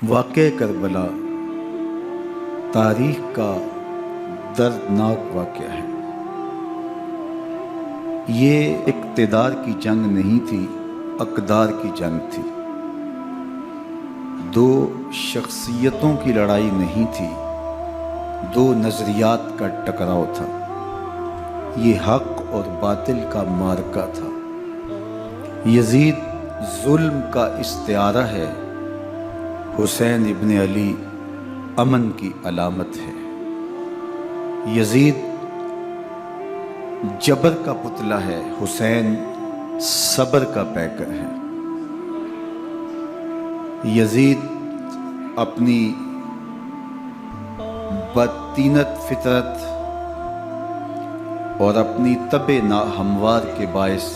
واقعہ کربلا تاریخ کا دردناک واقعہ ہے۔ یہ اقتدار کی جنگ نہیں تھی، اقدار کی جنگ تھی۔ دو شخصیتوں کی لڑائی نہیں تھی، دو نظریات کا ٹکراؤ تھا۔ یہ حق اور باطل کا معرکہ تھا۔ یزید ظلم کا استعارہ ہے، حسین ابن علی امن کی علامت ہے۔ یزید جبر کا پتلا ہے، حسین صبر کا پیکر ہے۔ یزید اپنی بدطینت فطرت اور اپنی طب ناہموار کے باعث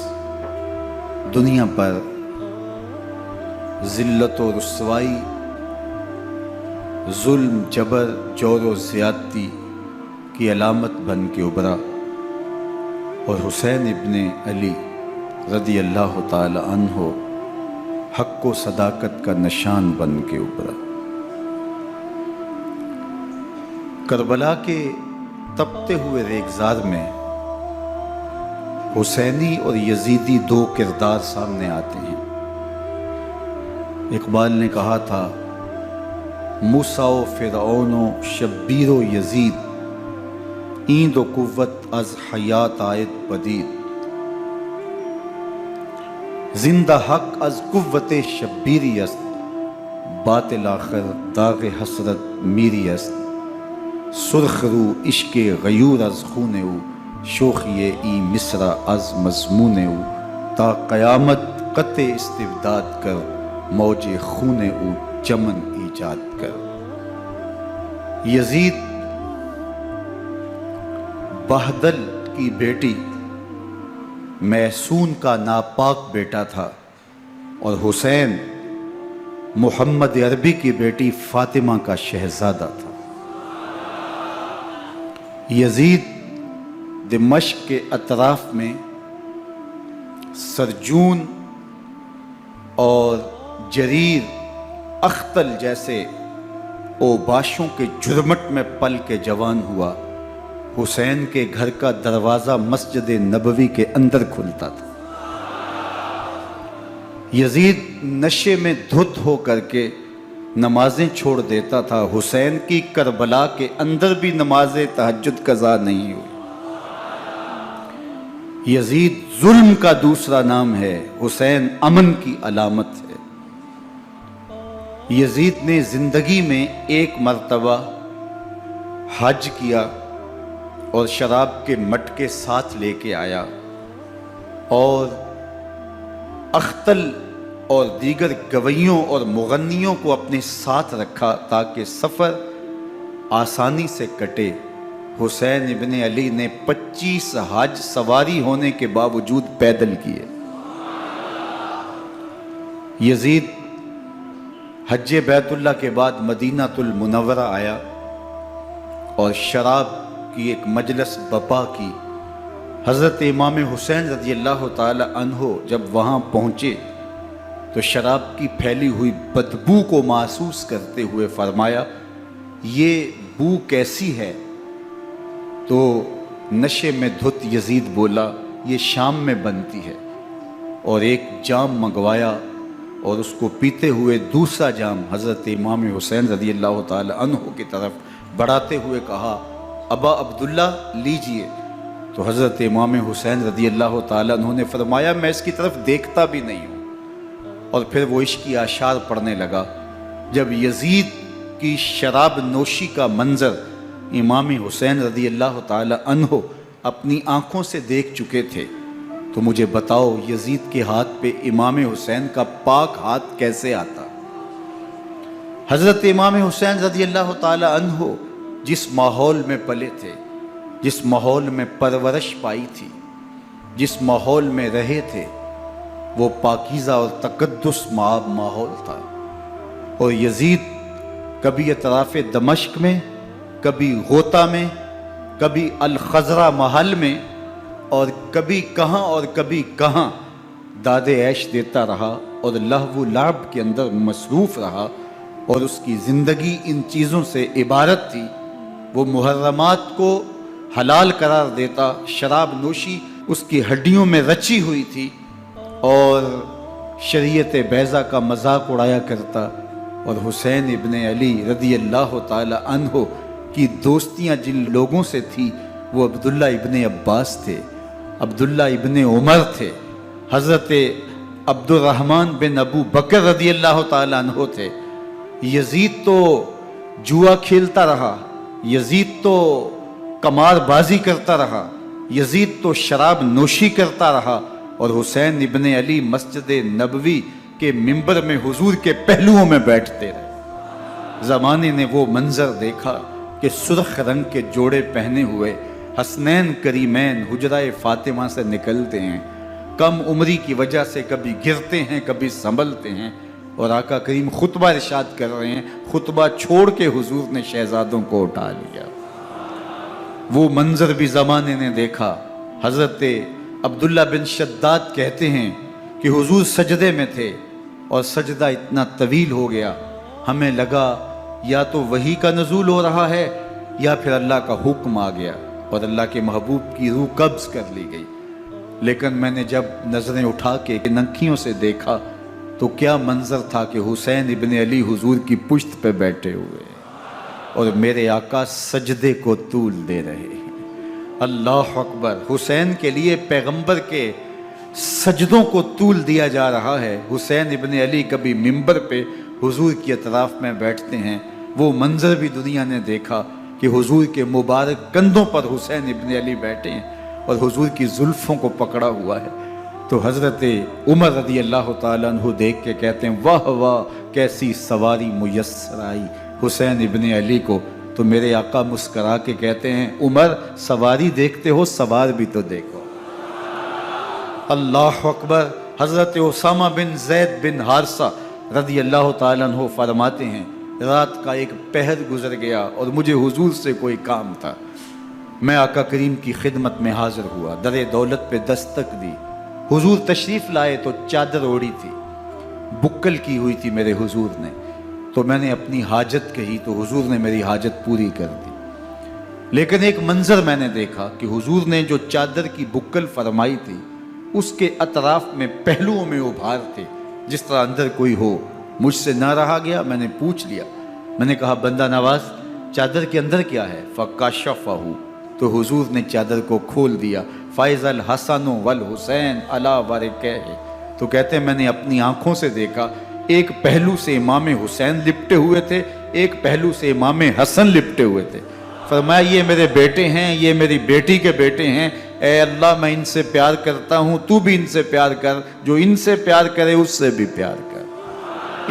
دنیا پر ذلت و رسوائی، ظلم، جبر، جور و زیادتی کی علامت بن کے ابھرا، اور حسین ابن علی رضی اللہ تعالی عنہ حق و صداقت کا نشان بن کے ابھرا۔ کربلا کے تپتے ہوئے ریگزار میں حسینی اور یزیدی دو کردار سامنے آتے ہیں۔ اقبال نے کہا تھا، موسیٰ و فرعون و شبیر و یزید، ایند و قوت از حیات آید پدید، زندہ حق از قوت شبیری است، باطل آخر داغ حسرت میری است، سرخ رو عشق غیور از خون او، شوخی ای مصرع از مضمون او، تا قیامت قطع استبداد کر، موج خون او چمن ایجاد کر۔ یزید بہدل کی بیٹی محسون کا ناپاک بیٹا تھا، اور حسین محمد عربی کی بیٹی فاطمہ کا شہزادہ تھا۔ یزید دمشق کے اطراف میں سرجون اور جریر، اختل جیسے اوباشوں کے جرمٹ میں پل کے جوان ہوا۔ حسین کے گھر کا دروازہ مسجد نبوی کے اندر کھلتا تھا۔ یزید نشے میں دھت ہو کر کے نمازیں چھوڑ دیتا تھا۔ حسین کی کربلا کے اندر بھی نماز تہجد قضا نہیں ہوئی۔ یزید ظلم کا دوسرا نام ہے، حسین امن کی علامت ہے۔ یزید نے زندگی میں ایک مرتبہ حج کیا اور شراب کے مٹکے ساتھ لے کے آیا، اور اختل اور دیگر گویوں اور مغنیوں کو اپنے ساتھ رکھا تاکہ سفر آسانی سے کٹے۔ حسین ابن علی نے 25 حج سواری ہونے کے باوجود پیدل کیے۔ یزید حج بیت اللہ کے بعد مدینہ المنورہ آیا اور شراب کی ایک مجلس بپا کی۔ حضرت امام حسین رضی اللہ تعالی عنہ جب وہاں پہنچے تو شراب کی پھیلی ہوئی بدبو کو محسوس کرتے ہوئے فرمایا، یہ بو کیسی ہے؟ تو نشے میں دھت یزید بولا، یہ شام میں بنتی ہے، اور ایک جام منگوایا اور اس کو پیتے ہوئے دوسرا جام حضرت امام حسین رضی اللہ تعالی عنہ کی طرف بڑھاتے ہوئے کہا، ابا عبداللہ لیجئے۔ تو حضرت امام حسین رضی اللہ تعالی عنہ نے فرمایا، میں اس کی طرف دیکھتا بھی نہیں ہوں، اور پھر وہ عشقی اشعار پڑھنے لگا۔ جب یزید کی شراب نوشی کا منظر امام حسین رضی اللہ تعالی عنہ اپنی آنکھوں سے دیکھ چکے تھے، تو مجھے بتاؤ یزید کے ہاتھ پہ امام حسین کا پاک ہاتھ کیسے آتا؟ حضرت امام حسین رضی اللہ تعالی عنہ جس ماحول میں پلے تھے، جس ماحول میں پرورش پائی تھی، جس ماحول میں رہے تھے، وہ پاکیزہ اور تقدس مآب ماحول تھا۔ اور یزید کبھی اطراف دمشق میں، کبھی غوطہ میں، کبھی الخضرہ محل میں، اور کبھی کہاں داد عیش دیتا رہا اور لہو و لعب کے اندر مصروف رہا، اور اس کی زندگی ان چیزوں سے عبارت تھی۔ وہ محرمات کو حلال قرار دیتا، شراب نوشی اس کی ہڈیوں میں رچی ہوئی تھی، اور شریعت بیضا کا مذاق اڑایا کرتا۔ اور حسین ابن علی رضی اللہ تعالی عنہ کی دوستیاں جن لوگوں سے تھی وہ عبداللہ ابن عباس تھے، عبداللہ ابن عمر تھے، حضرت عبد الرحمن بن ابو بکر رضی اللہ تعالی عنہ تھے۔ یزید تو جوا کھیلتا رہا، یزید تو قمار بازی کرتا رہا، یزید تو شراب نوشی کرتا رہا، اور حسین ابن علی مسجد نبوی کے ممبر میں حضور کے پہلوؤں میں بیٹھتے رہے۔ زمانے نے وہ منظر دیکھا کہ سرخ رنگ کے جوڑے پہنے ہوئے حسنین کریمین حجرہ فاطمہ سے نکلتے ہیں، کم عمری کی وجہ سے کبھی گرتے ہیں کبھی سنبھلتے ہیں، اور آقا کریم خطبہ ارشاد کر رہے ہیں، خطبہ چھوڑ کے حضور نے شہزادوں کو اٹھا لیا۔ وہ منظر بھی زمانے نے دیکھا۔ حضرت عبداللہ بن شداد کہتے ہیں کہ حضور سجدے میں تھے اور سجدہ اتنا طویل ہو گیا، ہمیں لگا یا تو وحی کا نزول ہو رہا ہے یا پھر اللہ کا حکم آ گیا اور اللہ کے محبوب کی روح قبض کر لی گئی۔ لیکن میں نے جب نظریں اٹھا کے ننکیوں سے دیکھا تو کیا منظر تھا کہ حسین ابن علی حضور کی پشت پہ بیٹھے ہوئے اور میرے آقا سجدے کو طول دے رہے ہیں۔ اللہ اکبر! حسین کے لیے پیغمبر کے سجدوں کو طول دیا جا رہا ہے۔ حسین ابن علی کبھی ممبر پہ حضور کی اطراف میں بیٹھتے ہیں، وہ منظر بھی دنیا نے دیکھا کہ حضور کے مبارک کندھوں پر حسین ابن علی بیٹھے ہیں اور حضور کی زلفوں کو پکڑا ہوا ہے۔ تو حضرت عمر رضی اللہ تعالیٰ عنہ دیکھ کے کہتے ہیں واہ واہ کیسی سواری میسر آئی حسین ابن علی کو۔ تو میرے آقا مسکرا کے کہتے ہیں عمر سواری دیکھتے ہو سوار بھی تو دیکھو۔ اللہ اکبر! حضرت اسامہ بن زید بن حارثہ رضی اللہ تعالیٰ عنہ فرماتے ہیں رات کا ایک پہر گزر گیا اور مجھے حضور سے کوئی کام تھا، میں آقا کریم کی خدمت میں حاضر ہوا، در دولت پہ دستک دی، حضور تشریف لائے تو چادر اوڑھی تھی، بکل کی ہوئی تھی میرے حضور نے، تو میں نے اپنی حاجت کہی تو حضور نے میری حاجت پوری کر دی۔ لیکن ایک منظر میں نے دیکھا کہ حضور نے جو چادر کی بکل فرمائی تھی اس کے اطراف میں پہلوؤں میں ابھار تھے جس طرح اندر کوئی ہو۔ مجھ سے نہ رہا گیا، میں نے پوچھ لیا، میں نے کہا بندہ نواز چادر کے اندر کیا ہے؟ فَكَشَفَهُ، تو حضور نے چادر کو کھول دیا۔ فَإِذَا الْحَسَنُ وَالْحُسَيْنُ عَلَىٰ وَرِكَيْهِ، تو کہتے ہیں میں نے اپنی آنکھوں سے دیکھا ایک پہلو سے امام حسین لپٹے ہوئے تھے، ایک پہلو سے امام حسن لپٹے ہوئے تھے۔ فرمایا یہ میرے بیٹے ہیں، یہ میری بیٹی کے بیٹے ہیں، اے اللہ میں ان سے پیار کرتا ہوں، تو بھی ان سے پیار کر، جو ان سے پیار کرے اس سے بھی پیار کر۔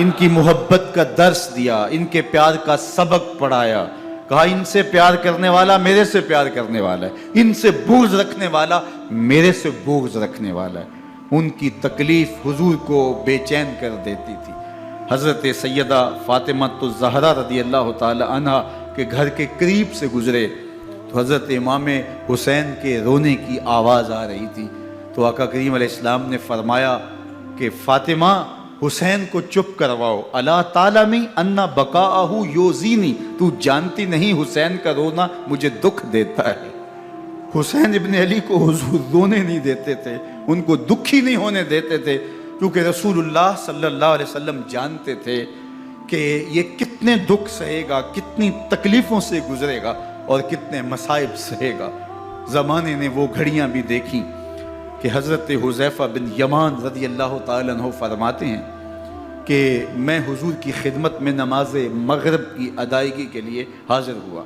ان کی محبت کا درس دیا، ان کے پیار کا سبق پڑھایا، کہا ان سے پیار کرنے والا میرے سے پیار کرنے والا ہے، ان سے بغض رکھنے والا میرے سے بغض رکھنے والا ہے۔ ان کی تکلیف حضور کو بے چین کر دیتی تھی۔ حضرت سیدہ فاطمہ الزہرا رضی اللہ تعالی عنہ کے گھر کے قریب سے گزرے تو حضرت امام حسین کے رونے کی آواز آ رہی تھی، تو آقا کریم علیہ السلام نے فرمایا کہ فاطمہ حسین کو چپ کرواؤ، الا تعلمی ان بقاءہ یوزینی، تو جانتی نہیں حسین کا رونا مجھے دکھ دیتا ہے۔ حسین ابن علی کو حضور رونے نہیں دیتے تھے، ان کو دکھی نہیں ہونے دیتے تھے، کیونکہ رسول اللہ صلی اللہ علیہ وسلم جانتے تھے کہ یہ کتنے دکھ سہے گا، کتنی تکلیفوں سے گزرے گا اور کتنے مصائب سہے گا۔ زمانے نے وہ گھڑیاں بھی دیکھیں کہ حضرت حذیفہ بن یمان رضی اللہ تعالیٰ عنہ فرماتے ہیں کہ میں حضور کی خدمت میں نماز مغرب کی ادائیگی کے لیے حاضر ہوا،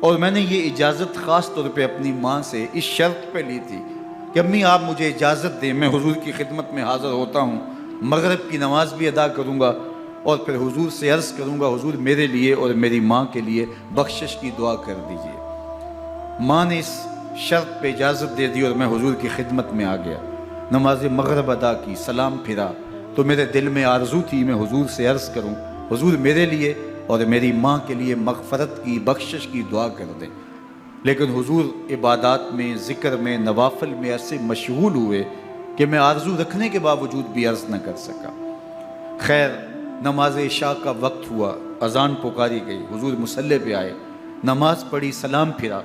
اور میں نے یہ اجازت خاص طور پہ اپنی ماں سے اس شرط پہ لی تھی کہ امی آپ مجھے اجازت دیں، میں حضور کی خدمت میں حاضر ہوتا ہوں، مغرب کی نماز بھی ادا کروں گا اور پھر حضور سے عرض کروں گا حضور میرے لیے اور میری ماں کے لیے بخشش کی دعا کر دیجئے۔ ماں نے اس شرط پہ اجازت دے دی اور میں حضور کی خدمت میں آ گیا، نماز مغرب ادا کی، سلام پھرا، تو میرے دل میں آرزو تھی میں حضور سے عرض کروں حضور میرے لیے اور میری ماں کے لیے مغفرت کی بخشش کی دعا کر دیں، لیکن حضور عبادات میں ذکر میں نوافل میں ایسے مشغول ہوئے کہ میں آرزو رکھنے کے باوجود بھی عرض نہ کر سکا۔ خیر نماز عشاء کا وقت ہوا، اذان پکاری گئی، حضور مصلی پہ آئے، نماز پڑھی، سلام پھرا،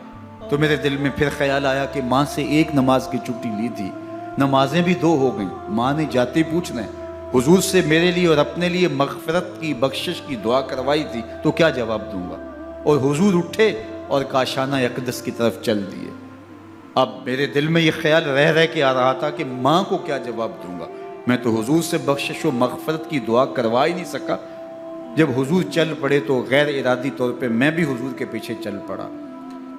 تو میرے دل میں پھر خیال آیا کہ ماں سے ایک نماز کی چھٹی لی تھی، نمازیں بھی 2 ہو گئیں، ماں نے جاتے پوچھنا ہے حضور سے میرے لیے اور اپنے لیے مغفرت کی، بخشش کی دعا کروائی تھی، تو کیا جواب دوں گا؟ اور حضور اٹھے اور کاشانہ اقدس کی طرف چل دیے۔ اب میرے دل میں یہ خیال رہ کے آ رہا تھا کہ ماں کو کیا جواب دوں گا؟ میں تو حضور سے بخشش و مغفرت کی دعا کروا ہی نہیں سکا۔ جب حضور چل پڑے تو غیر ارادی طور پہ میں بھی حضور کے پیچھے چل پڑا۔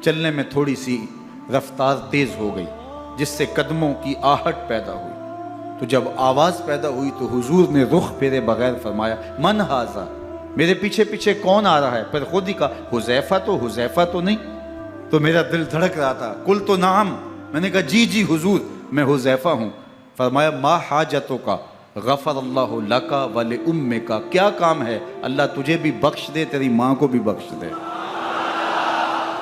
چلنے میں تھوڑی سی رفتار تیز ہو گئی، جس سے قدموں کی آہٹ پیدا ہوئی۔ تو جب آواز پیدا ہوئی تو حضور نے رخ پھیرے بغیر فرمایا، من ھذا، میرے پیچھے پیچھے کون آ رہا ہے؟ پھر خود ہی کہا، حذیفہ تو نہیں؟ تو میرا دل دھڑک رہا تھا، قل تو نعم، میں نے کہا جی حضور، میں حذیفہ ہوں۔ فرمایا، ما حاجتوں کا، غفر اللہ لکا ولأمک، کیا کام ہے؟ اللہ تجھے بھی بخش دے، تیری ماں کو بھی بخش دے۔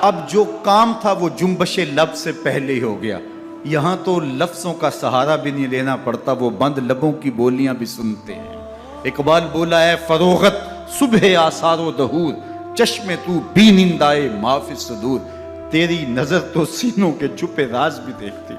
اب جو کام تھا وہ جنبش لب سے پہلے ہی ہو گیا، یہاں تو لفظوں کا سہارا بھی نہیں لینا پڑتا، وہ بند لبوں کی بولیاں بھی سنتے ہیں۔ اقبال بولا ہے، فروغت صبح آثار و دہور، چشم تو بینندائے ما فی الصدور، تیری نظر تو سینوں کے چھپے راز بھی دیکھتی۔